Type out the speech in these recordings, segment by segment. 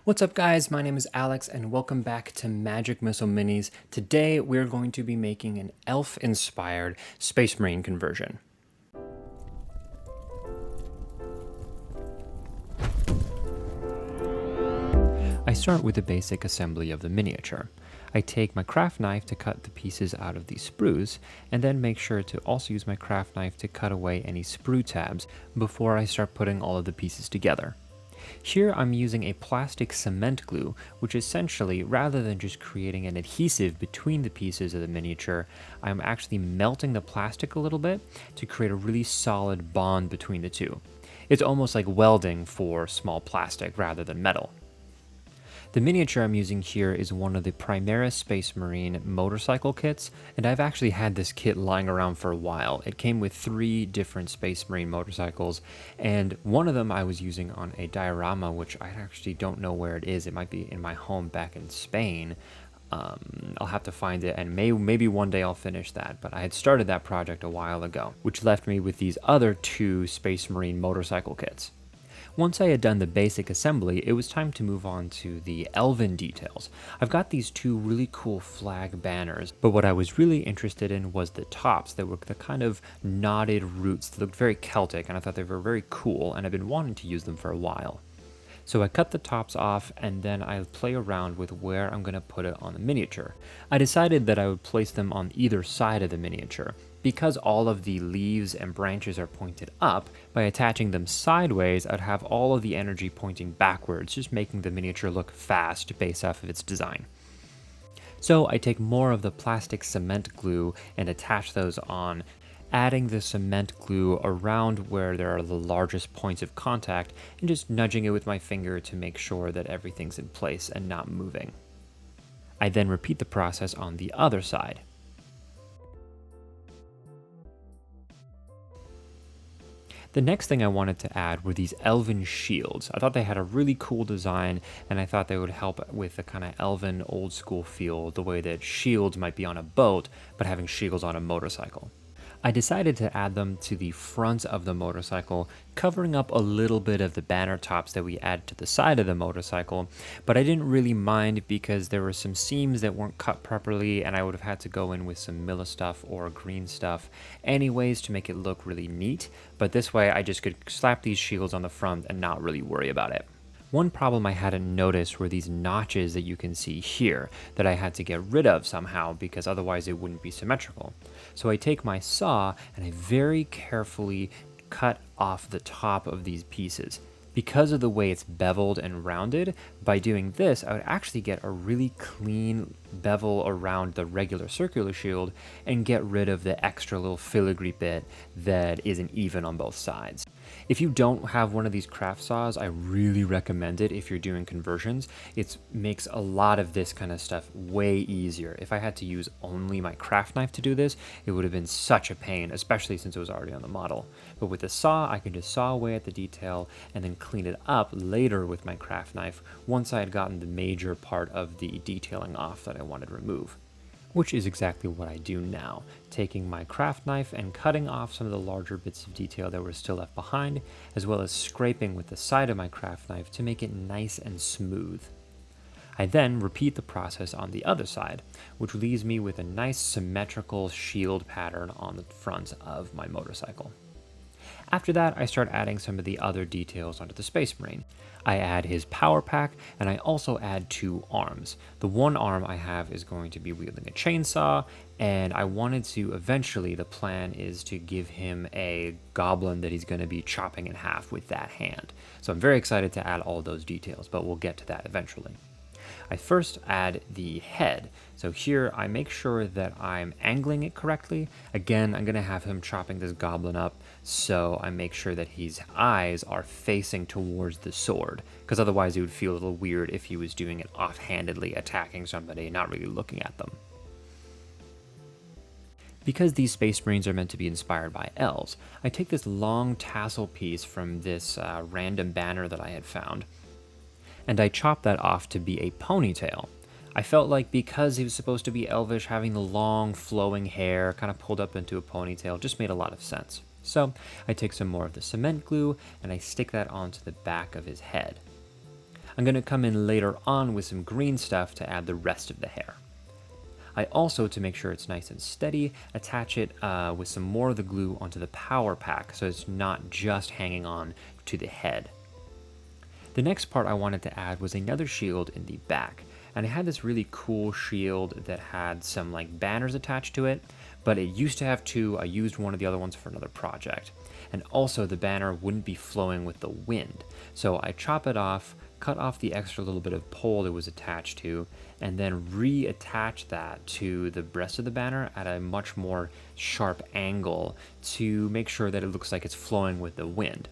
What's up guys, my name is Alex and welcome back to Magic Missile Minis. Today we're going to be making an elf-inspired Space Marine conversion. I start with the basic assembly of the miniature. I take my craft knife to cut the pieces out of the sprues, and then make sure to also use my craft knife to cut away any sprue tabs before I start putting all of the pieces together. Here I'm using a plastic cement glue, which essentially, rather than just creating an adhesive between the pieces of the miniature, I'm actually melting the plastic a little bit to create a really solid bond between the two. It's almost like welding for small plastic rather than metal. The miniature I'm using here is one of the Primaris Space Marine motorcycle kits, and I've actually had this kit lying around for a while. It came with 3 different Space Marine motorcycles, and one of them I was using on a diorama, which I actually don't know where it is. It might be in my home back in Spain. I'll have to find it, and maybe one day I'll finish that, but I had started that project a while ago, which left me with these other 2 Space Marine motorcycle kits. Once I had done the basic assembly, it was time to move on to the Elven Details. I've got these 2 really cool flag banners, but what I was really interested in was the tops that were the kind of knotted roots that looked very Celtic, and I thought they were very cool, and I've been wanting to use them for a while. So I cut the tops off, and then I play around with where I'm going to put it on the miniature. I decided that I would place them on either side of the miniature. Because all of the leaves and branches are pointed up, by attaching them sideways, I'd have all of the energy pointing backwards, just making the miniature look fast based off of its design. So I take more of the plastic cement glue and attach those on, adding the cement glue around where there are the largest points of contact and just nudging it with my finger to make sure that everything's in place and not moving. I then repeat the process on the other side. The next thing I wanted to add were these elven shields. I thought they had a really cool design, and I thought they would help with the kind of elven old school feel, the way that shields might be on a boat, but having shields on a motorcycle. I decided to add them to the front of the motorcycle, covering up a little bit of the banner tops that we add to the side of the motorcycle, but I didn't really mind because there were some seams that weren't cut properly, and I would have had to go in with some Milla stuff or green stuff anyways to make it look really neat, but this way I just could slap these shields on the front and not really worry about it. One problem I hadn't noticed were these notches that you can see here that I had to get rid of somehow because otherwise it wouldn't be symmetrical. So I take my saw and I very carefully cut off the top of these pieces. Because of the way it's beveled and rounded, by doing this, I would actually get a really clean bevel around the regular circular shield and get rid of the extra little filigree bit that isn't even on both sides. If you don't have one of these craft saws, I really recommend it if you're doing conversions. It makes a lot of this kind of stuff way easier. If I had to use only my craft knife to do this, it would have been such a pain, especially since it was already on the model. But with the saw, I can just saw away at the detail and then clean it up later with my craft knife once I had gotten the major part of the detailing off that I wanted to remove. Which is exactly what I do now, taking my craft knife and cutting off some of the larger bits of detail that were still left behind, as well as scraping with the side of my craft knife to make it nice and smooth. I then repeat the process on the other side, which leaves me with a nice symmetrical shield pattern on the front of my motorcycle. After that, I start adding some of the other details onto the Space Marine. I add his power pack, and I also add 2 arms. The one arm I have is going to be wielding a chainsaw, and I wanted to eventually, the plan is to give him a goblin that he's going to be chopping in half with that hand. So I'm very excited to add all those details, but we'll get to that eventually. I first add the head. So here I make sure that I'm angling it correctly. Again, I'm going to have him chopping this goblin up, so I make sure that his eyes are facing towards the sword, because otherwise it would feel a little weird if he was doing it offhandedly, attacking somebody, not really looking at them. Because these Space Marines are meant to be inspired by elves, I take this long tassel piece from this random banner that I had found, and I chop that off to be a ponytail. I felt like because he was supposed to be elvish, having the long flowing hair kind of pulled up into a ponytail just made a lot of sense. So I take some more of the cement glue and I stick that onto the back of his head. I'm going to come in later on with some green stuff to add the rest of the hair. I also, to make sure it's nice and steady, attach it with some more of the glue onto the power pack so it's not just hanging on to the head. The next part I wanted to add was another shield in the back, and I had this really cool shield that had some like banners attached to it, but it used to have two. I used one of the other ones for another project, and also the banner wouldn't be flowing with the wind, so I chop it off, cut off the extra little bit of pole it was attached to, and then reattach that to the rest of the banner at a much more sharp angle to make sure that it looks like it's flowing with the wind.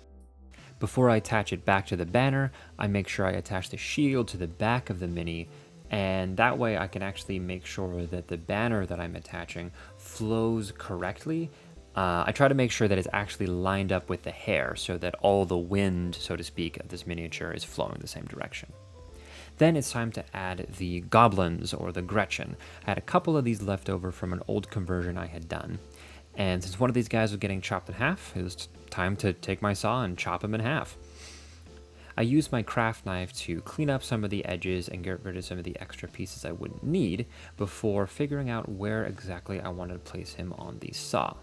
Before I attach it back to the banner, I make sure I attach the shield to the back of the mini, and that way I can actually make sure that the banner that I'm attaching flows correctly. I try to make sure that it's actually lined up with the hair so that all the wind, so to speak, of this miniature is flowing the same direction. Then it's time to add the goblins, or the Gretchen. I had a couple of these left over from an old conversion I had done, and since one of these guys was getting chopped in half, it was time to take my saw and chop him in half. I used my craft knife to clean up some of the edges and get rid of some of the extra pieces I wouldn't need before figuring out where exactly I wanted to place him on the saw.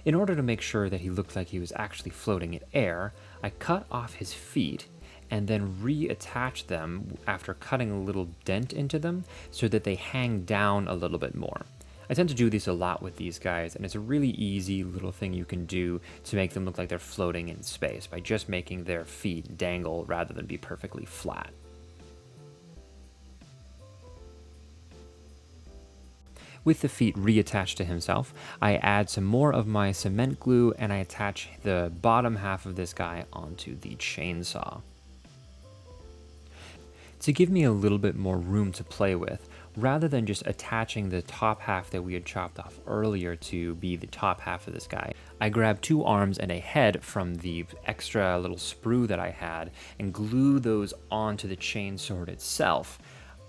In order to make sure that he looked like he was actually floating in air, I cut off his feet and then reattach them after cutting a little dent into them so that they hang down a little bit more. I tend to do this a lot with these guys, and it's a really easy little thing you can do to make them look like they're floating in space by just making their feet dangle rather than be perfectly flat. With the feet reattached to himself, I add some more of my cement glue and I attach the bottom half of this guy onto the chainsaw. To give me a little bit more room to play with, rather than just attaching the top half that we had chopped off earlier to be the top half of this guy, I grabbed two arms and a head from the extra little sprue that I had and glue those onto the chainsword itself.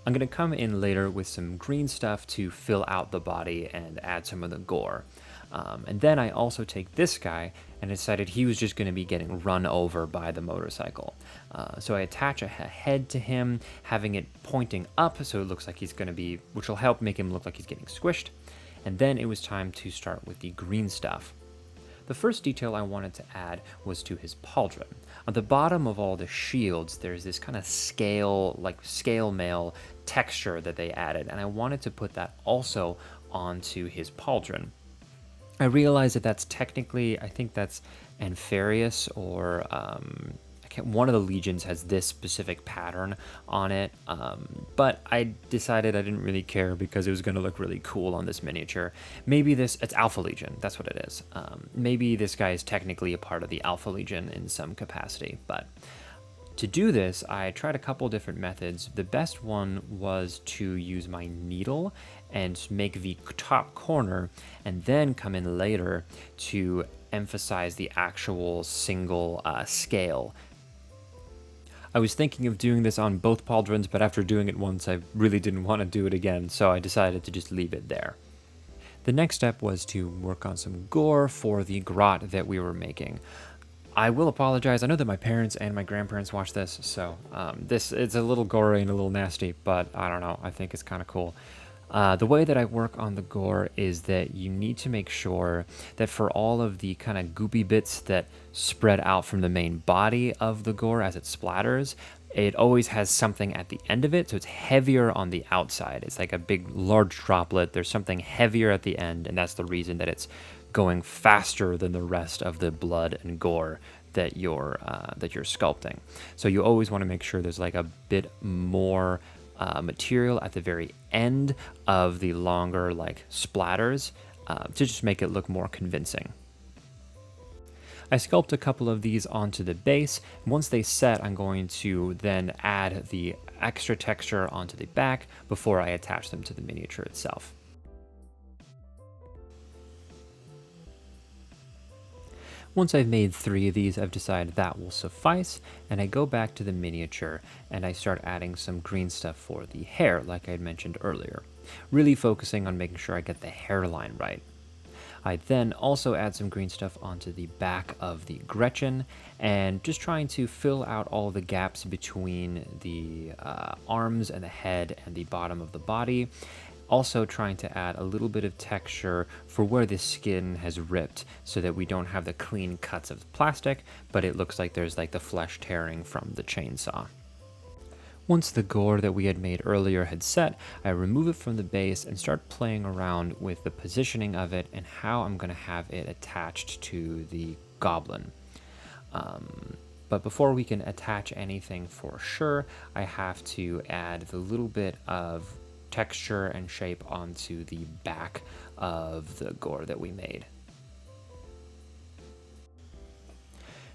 I'm going to come in later with some green stuff to fill out the body and add some of the gore. And then I also take this guy and decided he was just going to be getting run over by the motorcycle. So I attach a head to him, having it pointing up so it looks like he's going to be, which will help make him look like he's getting squished. And then it was time to start with the green stuff. The first detail I wanted to add was to his pauldron. On the bottom of all the shields, there's this kind of scale mail texture that they added, and I wanted to put that also onto his pauldron. I realized that that's technically, I think that's Anfarius, or one of the legions has this specific pattern on it, but I decided I didn't really care because it was going to look really cool on this miniature. Maybe it's Alpha Legion, that's what it is. Maybe this guy is technically a part of the Alpha Legion in some capacity, but to do this, I tried a couple different methods. The best one was to use my needle and make the top corner and then come in later to emphasize the actual single scale. I was thinking of doing this on both pauldrons, but after doing it once, I really didn't want to do it again, so I decided to just leave it there. The next step was to work on some gore for the grot that we were making. I will apologize. I know that my parents and my grandparents watch this, so it's a little gory and a little nasty, but I don't know. I think it's kind of cool. The way that I work on the gore is that you need to make sure that for all of the kind of goopy bits that spread out from the main body of the gore as it splatters, it always has something at the end of it, so it's heavier on the outside. It's like a big, large droplet. There's something heavier at the end, and that's the reason that it's going faster than the rest of the blood and gore that you're sculpting. So you always want to make sure there's like a bit more material at the very end of the longer like splatters to just make it look more convincing. I sculpt a couple of these onto the base. Once they set, I'm going to then add the extra texture onto the back before I attach them to the miniature itself. Once I've made 3 of these, I've decided that will suffice, and I go back to the miniature and I start adding some green stuff for the hair, like I had mentioned earlier, really focusing on making sure I get the hairline right. I then also add some green stuff onto the back of the Gretchen, and just trying to fill out all the gaps between the arms and the head and the bottom of the body. Also trying to add a little bit of texture for where the skin has ripped so that we don't have the clean cuts of the plastic, but it looks like there's like the flesh tearing from the chainsaw. Once the gore that we had made earlier had set, I remove it from the base and start playing around with the positioning of it and how I'm going to have it attached to the goblin. But before we can attach anything for sure, I have to add the little bit of texture and shape onto the back of the gore that we made.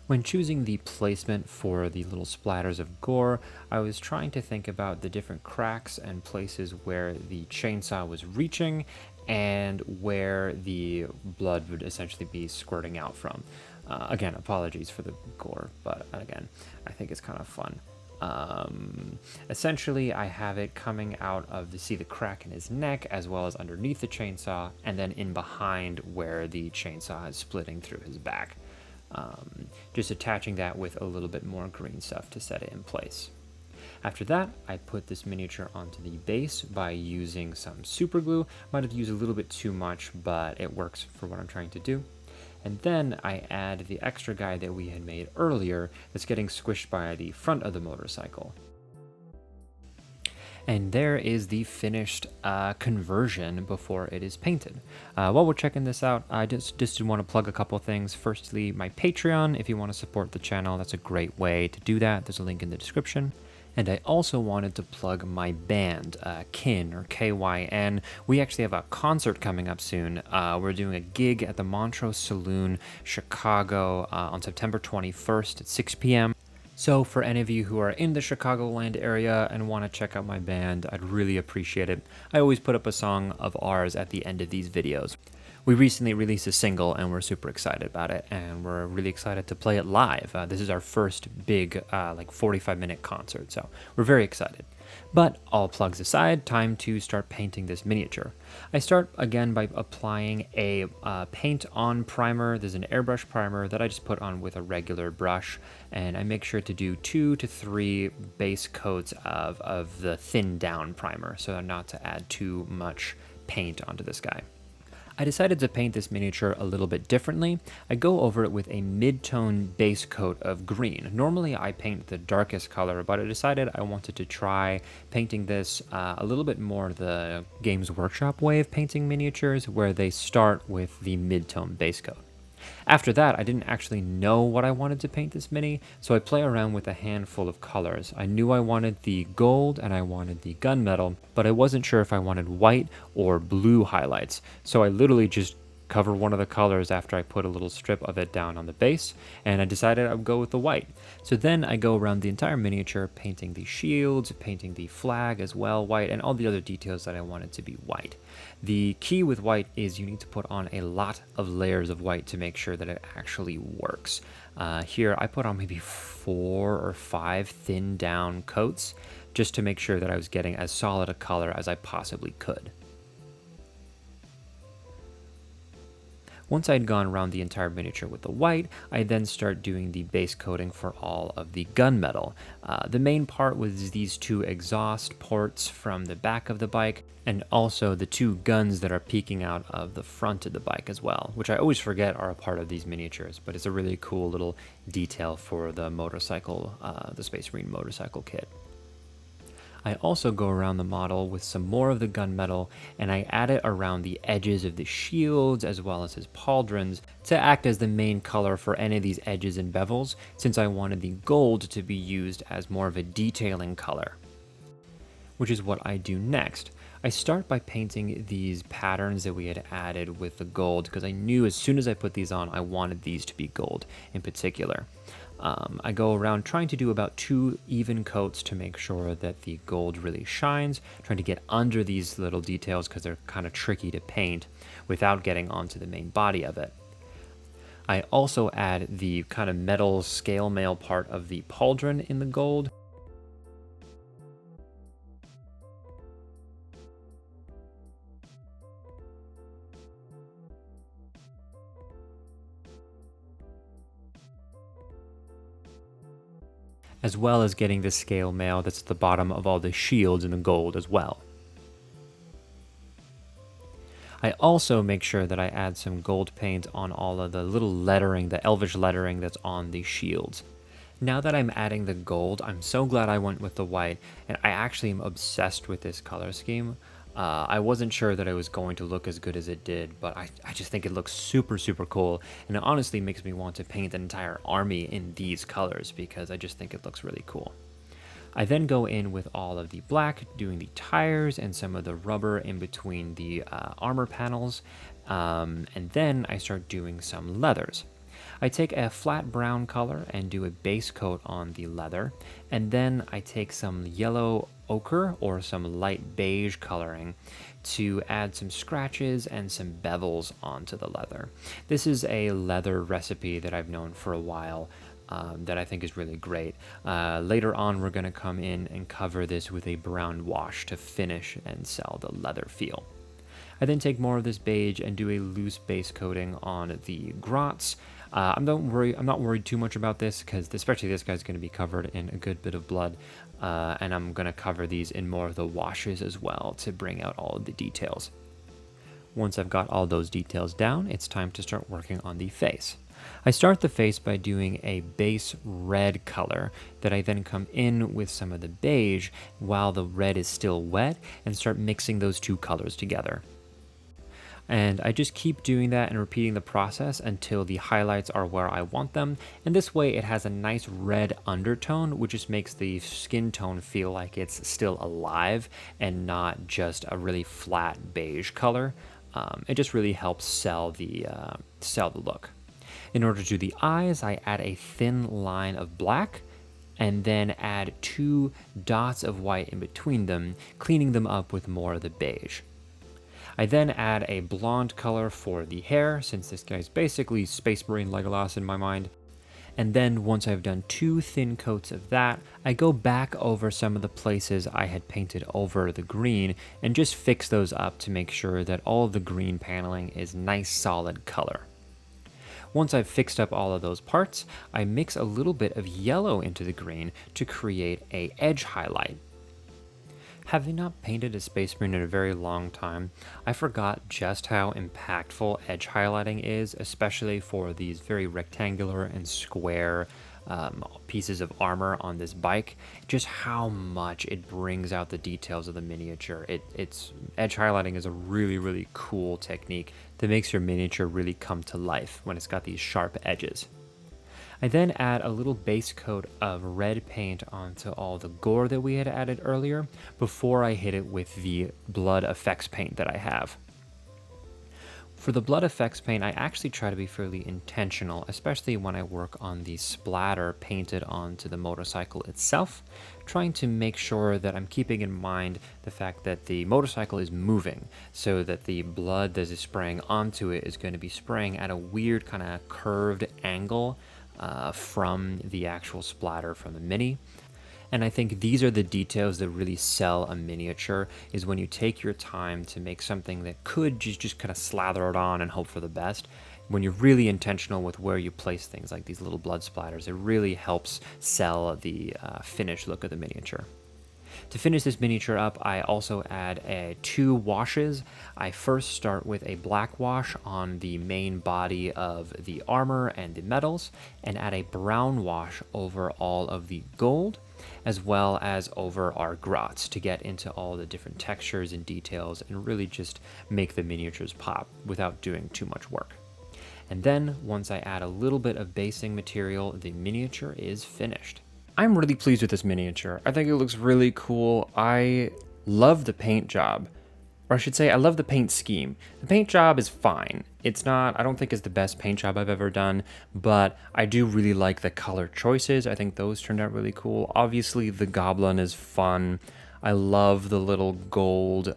When choosing the placement for the little splatters of gore, I was trying to think about the different cracks and places where the chainsaw was reaching and where the blood would essentially be squirting out from. Again, apologies for the gore, but again, I think it's kind of fun. Essentially, I have it coming out of the crack in his neck as well as underneath the chainsaw, and then in behind where the chainsaw is splitting through his back. Just attaching that with a little bit more green stuff to set it in place. After that, I put this miniature onto the base by using some super glue. Might have used a little bit too much, but it works for what I'm trying to do. And then I add the extra guy that we had made earlier that's getting squished by the front of the motorcycle. And there is the finished conversion before it is painted. While we're checking this out, I just want to plug a couple things. Firstly, my Patreon. If you want to support the channel, that's a great way to do that. There's a link in the description. And I also wanted to plug my band, KIN, or KYN. We actually have a concert coming up soon. We're doing a gig at the Montrose Saloon, Chicago, on September 21st at 6 p.m. So for any of you who are in the Chicagoland area and want to check out my band, I'd really appreciate it. I always put up a song of ours at the end of these videos. We recently released a single and we're super excited about it, and we're really excited to play it live. This is our first big 45-minute concert, so we're very excited. But all plugs aside, time to start painting this miniature. I start again by applying a paint-on primer. There's an airbrush primer that I just put on with a regular brush, and I make sure to do 2 to 3 base coats of the thinned down primer so not to add too much paint onto this guy. I decided to paint this miniature a little bit differently. I go over it with a mid-tone base coat of green. Normally I paint the darkest color, but I decided I wanted to try painting this a little bit more the Games Workshop way of painting miniatures, where they start with the mid-tone base coat. After that, I didn't actually know what I wanted to paint this mini, so I play around with a handful of colors. I knew I wanted the gold and I wanted the gunmetal, but I wasn't sure if I wanted white or blue highlights, so I literally just cover one of the colors after I put a little strip of it down on the base, and I decided I would go with the white. So then I go around the entire miniature, painting the shields, painting the flag as well white, and all the other details that I wanted to be white. The key with white is you need to put on a lot of layers of white to make sure that it actually works. Here I put on maybe 4 or 5 thin down coats just to make sure that I was getting as solid a color as I possibly could. Once I'd gone around the entire miniature with the white, I then start doing the base coating for all of the gunmetal. The main part was these 2 exhaust ports from the back of the bike, and also the 2 guns that are peeking out of the front of the bike as well, which I always forget are a part of these miniatures, but it's a really cool little detail for the motorcycle, the Space Marine motorcycle kit. I also go around the model with some more of the gunmetal, and I add it around the edges of the shields as well as his pauldrons to act as the main color for any of these edges and bevels, since I wanted the gold to be used as more of a detailing color. Which is what I do next. I start by painting these patterns that we had added with the gold, because I knew as soon as I put these on, I wanted these to be gold in particular. I go around trying to do about 2 even coats to make sure that the gold really shines, trying to get under these little details because they're kind of tricky to paint without getting onto the main body of it. I also add the kind of metal scale mail part of the pauldron in the gold. as well as getting the scale mail that's at the bottom of all the shields in the gold as well. I also make sure that I add some gold paint on all of the little lettering, the elvish lettering that's on the shields. Now that I'm adding the gold, I'm so glad I went with the white, and I actually am obsessed with this color scheme. I wasn't sure that it was going to look as good as it did, but I just think it looks super, super cool, and it honestly makes me want to paint an entire army in these colors because I just think it looks really cool. I then go in with all of the black, doing the tires and some of the rubber in between the armor panels, and then I start doing some leathers. I take a flat brown color and do a base coat on the leather, and then I take some yellow ochre or some light beige coloring to add some scratches and some bevels onto the leather. This is a leather recipe that I've known for a while. That I think is really great. Later on, we're going to come in and cover this with a brown wash to finish and sell the leather feel. I then take more of this beige and do a loose base coating on the grots. I'm not worried too much about this because especially this guy's going to be covered in a good bit of blood, and I'm going to cover these in more of the washes as well to bring out all of the details. Once I've got all those details down, it's time to start working on the face. I start the face by doing a base red color that I then come in with some of the beige while the red is still wet and start mixing those two colors together. And I just keep doing that and repeating the process until the highlights are where I want them, and this way it has a nice red undertone, which just makes the skin tone feel like it's still alive and not just a really flat beige color. It just really helps sell the look. In order to do the eyes, I add a thin line of black and then add 2 dots of white in between them, cleaning them up with more of the beige. I then add a blonde color for the hair, since this guy's basically Space Marine Legolas in my mind. And then once I've done 2 thin coats of that, I go back over some of the places I had painted over the green and just fix those up to make sure that all of the green paneling is nice solid color. Once I've fixed up all of those parts, I mix a little bit of yellow into the green to create a edge highlight. Having not painted a Space Marine in a very long time, I forgot just how impactful edge highlighting is, especially for these very rectangular and square pieces of armor on this bike, just how much it brings out the details of the miniature. It's edge highlighting is a really, really cool technique that makes your miniature really come to life when it's got these sharp edges. I then add a little base coat of red paint onto all the gore that we had added earlier before I hit it with the blood effects paint that I have. For the blood effects paint, I actually try to be fairly intentional, especially when I work on the splatter painted onto the motorcycle itself, trying to make sure that I'm keeping in mind the fact that the motorcycle is moving, so that the blood that is spraying onto it is going to be spraying at a weird kind of curved angle from the actual splatter from the mini. And I think these are the details that really sell a miniature, is when you take your time to make something that could just kind of slather it on and hope for the best. When you're really intentional with where you place things like these little blood splatters, it really helps sell the finished look of the miniature. To finish this miniature up, I also add 2 washes. I first start with a black wash on the main body of the armor and the metals, and add a brown wash over all of the gold, as well as over our grots, to get into all the different textures and details and really just make the miniatures pop without doing too much work. And then, once I add a little bit of basing material, the miniature is finished. I'm really pleased with this miniature. I think it looks really cool. I love the paint job. Or I should say, I love the paint scheme. The paint job is fine. It's not, I don't think it's the best paint job I've ever done, but I do really like the color choices. I think those turned out really cool. Obviously, the goblin is fun. I love the little gold,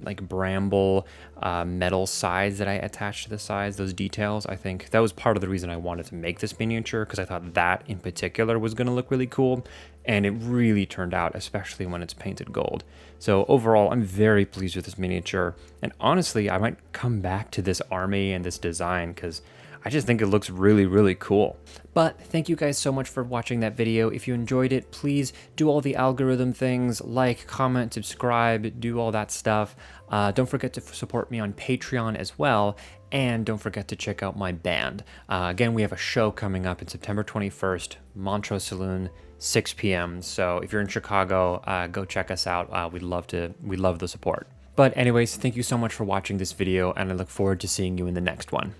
like bramble metal sides that I attached to the sides, those details. I think that was part of the reason I wanted to make this miniature, because I thought that in particular was going to look really cool, and it really turned out, especially when it's painted gold. So overall, I'm very pleased with this miniature, and honestly, I might come back to this army and this design, because I just think it looks really, really cool. But thank you guys so much for watching that video. If you enjoyed it, please do all the algorithm things, like, comment, subscribe, do all that stuff. Don't forget to support me on Patreon as well. And don't forget to check out my band. Again, we have a show coming up in September 21st, Montrose Saloon, 6 p.m. So if you're in Chicago, go check us out. We'd love the support. But anyways, thank you so much for watching this video, and I look forward to seeing you in the next one.